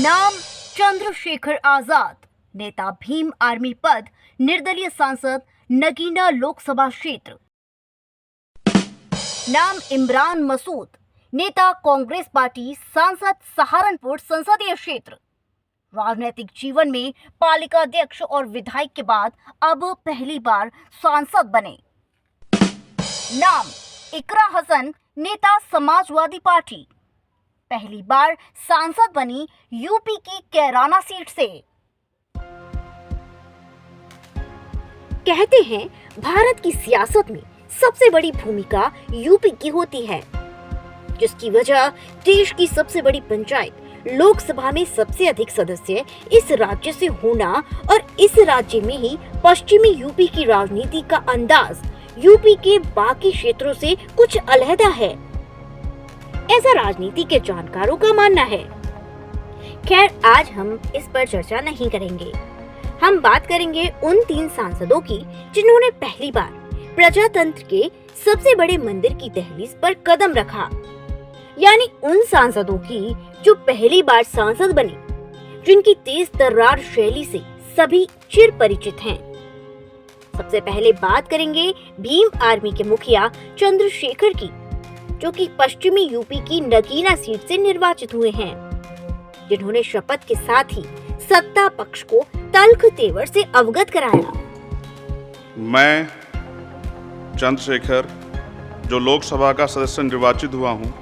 नाम चंद्रशेखर आजाद, नेता भीम आर्मी पद, निर्दलीय सांसद नगीना लोकसभा क्षेत्र। नाम इमरान मसूद, नेता कांग्रेस पार्टी, सांसद सहारनपुर संसदीय क्षेत्र। राजनीतिक जीवन में पालिका अध्यक्ष और विधायक के बाद अब पहली बार सांसद बने। नाम इकरा हसन, नेता समाजवादी पार्टी, पहली बार सांसद बनी यूपी की कैराना सीट से। कहते हैं भारत की सियासत में सबसे बड़ी भूमिका यूपी की होती है, जिसकी वजह देश की सबसे बड़ी पंचायत लोकसभा में सबसे अधिक सदस्य इस राज्य से होना और इस राज्य में ही पश्चिमी यूपी की राजनीति का अंदाज यूपी के बाकी क्षेत्रों से कुछ अलहदा है, ऐसा राजनीति के जानकारों का मानना है। खैर, आज हम इस पर चर्चा नहीं करेंगे। हम बात करेंगे उन 3 सांसदों की जिन्होंने पहली बार प्रजातंत्र के सबसे बड़े मंदिर की दहलीज पर कदम रखा, यानी उन सांसदों की जो पहली बार सांसद बने, जिनकी तेज तर्रार शैली से सभी चिर परिचित हैं। सबसे पहले बात करेंगे भीम आर्मी के मुखिया चंद्रशेखर की, जो कि पश्चिमी यूपी की नगीना सीट से निर्वाचित हुए हैं, जिन्होंने शपथ के साथ ही सत्ता पक्ष को तल्ख तेवर से अवगत कराया। मैं चंद्रशेखर, जो लोकसभा का सदस्य निर्वाचित हुआ हूँ,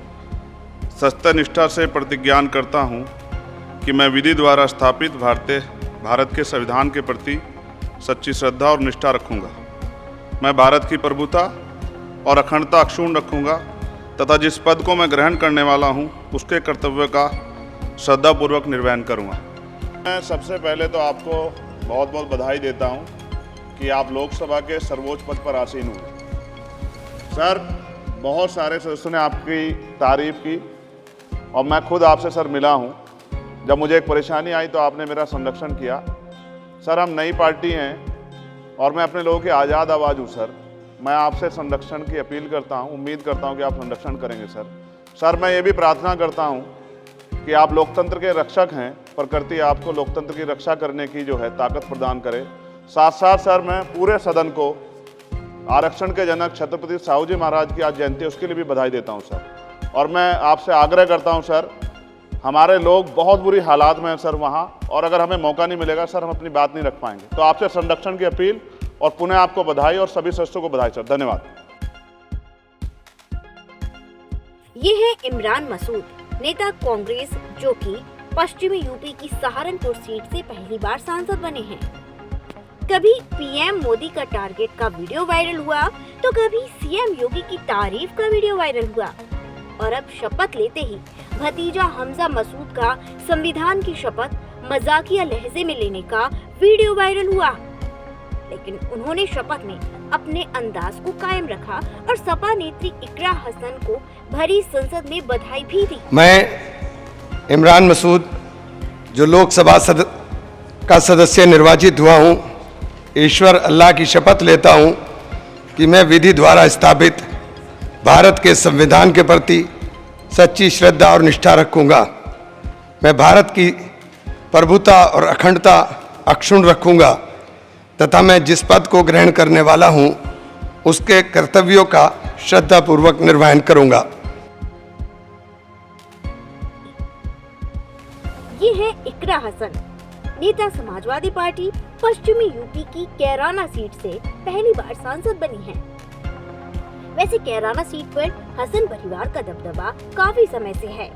सत्यनिष्ठा से प्रतिज्ञान करता हूँ कि मैं विधि द्वारा स्थापित भारत के संविधान के प्रति सच्ची श्रद्धा और निष्ठा रखूँगा। मैं भारत की प्रभुता और अखंडता अक्षुण्ण रखूँगा तथा जिस पद को मैं ग्रहण करने वाला हूँ उसके कर्तव्य का श्रद्धापूर्वक निर्वहन करूँगा। मैं सबसे पहले तो आपको बहुत बहुत बधाई देता हूँ कि आप लोकसभा के सर्वोच्च पद पर आसीन हुए। सर, बहुत सारे सदस्यों ने आपकी तारीफ की और मैं खुद आपसे सर मिला हूँ। जब मुझे एक परेशानी आई तो आपने मेरा संरक्षण किया। सर, हम नई पार्टी हैं और मैं अपने लोगों की आज़ाद आवाज़ हूँ। सर, मैं आपसे संरक्षण की अपील करता हूँ, उम्मीद करता हूँ कि आप संरक्षण करेंगे। सर, मैं ये भी प्रार्थना करता हूँ कि आप लोकतंत्र के रक्षक हैं, प्रकृति आपको लोकतंत्र की रक्षा करने की जो है ताकत प्रदान करे। साथ साथ सर, मैं पूरे सदन को आरक्षण के जनक छत्रपति साहू जी महाराज की आज जयंती है, उसके लिए भी बधाई देता हूँ सर। और मैं आपसे आग्रह करता हूँ सर, हमारे लोग बहुत बुरी हालात में हैं सर वहाँ, और अगर हमें मौका नहीं मिलेगा सर, हम अपनी बात नहीं रख पाएंगे। तो आपसे संरक्षण की अपील और पुनः आपको बधाई और सभी सदस्यों को बधाई सर। धन्यवाद। ये है इमरान मसूद, नेता कांग्रेस, जो कि पश्चिमी यूपी की सहारनपुर सीट से पहली बार सांसद बने हैं। कभी पीएम मोदी का टारगेट का वीडियो वायरल हुआ तो कभी सीएम योगी की तारीफ का वीडियो वायरल हुआ, और अब शपथ लेते ही भतीजा हमजा मसूद का संविधान की शपथ मजाकिया लहजे में लेने का वीडियो वायरल हुआ। लेकिन उन्होंने शपथ में अपने अंदाज को कायम रखा और सपा नेत्री इकरा हसन को भरी संसद में बधाई भी दी। मैं इमरान मसूद, जो लोकसभा का सदस्य निर्वाचित हुआ हूँ, ईश्वर अल्लाह की शपथ लेता हूँ कि मैं विधि द्वारा स्थापित भारत के संविधान के प्रति सच्ची श्रद्धा और निष्ठा रखूँगा। मैं भारत की प्रभुता और अखंडता अक्षुण्ण रखूँगा तथा मैं जिस पद को ग्रहण करने वाला हूँ उसके कर्तव्यों का श्रद्धापूर्वक निर्वहन करूँगा। ये है इकरा हसन, नेता समाजवादी पार्टी, पश्चिमी यूपी की कैराना सीट से पहली बार सांसद बनी है। वैसे कैराना सीट पर हसन परिवार का दबदबा काफी समय से है,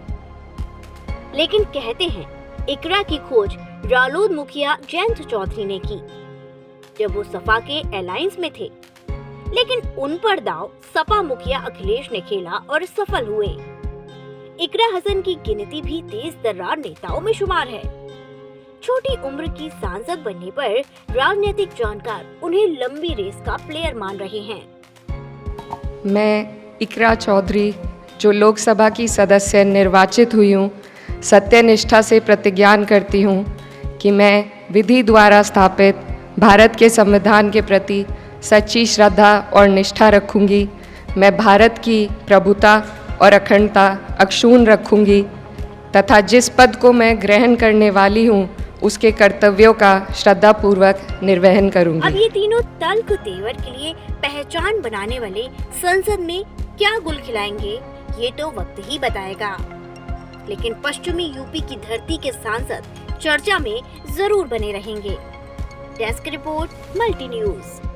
लेकिन कहते हैं इकरा की खोज रालोद मुखिया जयंत चौधरी ने की जब वो सपा के अलायंस में थे, लेकिन उन पर दाव सपा मुखिया अखिलेश ने खेला और सफल हुए। इकरा हसन की गिनती भी तेज तर्रार नेताओं में शुमार है। छोटी उम्र की सांसद बनने पर राजनीतिक जानकार उन्हें लंबी रेस का प्लेयर मान रहे हैं। मैं इकरा चौधरी, जो लोकसभा की सदस्य निर्वाचित हुई हूँ, सत्यनिष्ठा से प्रतिज्ञान करती हूँ कि मैं विधि द्वारा स्थापित भारत के संविधान के प्रति सच्ची श्रद्धा और निष्ठा रखूँगी। मैं भारत की प्रभुता और अखंडता अक्षुण्ण रखूँगी तथा जिस पद को मैं ग्रहण करने वाली हूँ उसके कर्तव्यों का श्रद्धापूर्वक निर्वहन अब करूंगी। ये तीनों तल्ख तेवर के लिए पहचान बनाने वाले संसद में क्या गुल खिलाएंगे ये तो वक्त ही बताएगा। लेकिन पश्चिमी यूपी की धरती के सांसद चर्चा में जरूर बने रहेंगे। Desk report, multi news.